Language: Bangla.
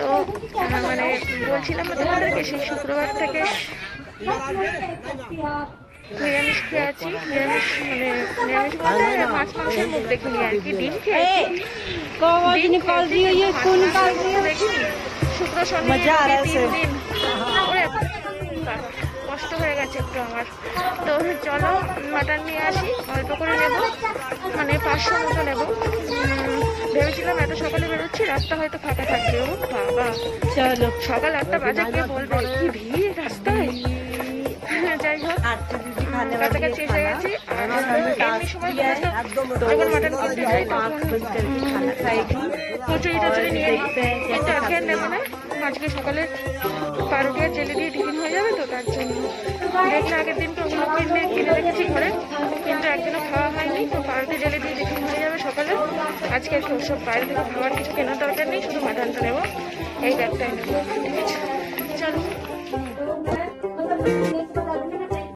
তো মানে বলছিলাম তোমাদেরকে সেই শুক্রবার থেকে নিরামিষ খেয়ে আছি। নিরামিষ মানে নিরামিষ বলতে মাছ মাংসের মুখ দেখিনি আর কি, ডিম খেয়েছি। দেখিনি শুক্র শনি 3 দিন ওরে কষ্ট হয়ে গেছে একটু আমার। তো চলো মাটন নিয়ে আসি, অল্প করে নেব, মানে 500 মতো নেবো। ভেবেছিলাম এত সকালে বেরোচ্ছি রাস্তা হয়তো ফাঁকা থাকবে। ও বাবা, চলো সকাল 8টা বাজে, কে বলবে কি ভিড় রাস্তায়। যাই হোক কাছাকাছি এসে গেছি। আর এমনি সময় যখন মাটন কিনতে যাই তখন কচুরি টচুরি নিয়ে নিই, কিন্তু আজকে আর নেবো না। আজকে সকালে পাউরুটি আর জেলি দিয়ে টিফিন হয়ে যাবে, তো তার জন্য দেখলে আগের দিনকে ওগুলো কিনে রেখেছি ঘরে, কিন্তু একদিনও খাওয়া হয়নি। তো পাউরুটি জেলি দিয়ে টিফিন হয়ে যাবে সকালে। আজকে আর সব বাইরে থেকে খাওয়ার কিছু কেনার দরকার নেই, শুধু মাটনটা নেবো, এই ব্যাগটাই নেবো। ঠিক আছে চলো।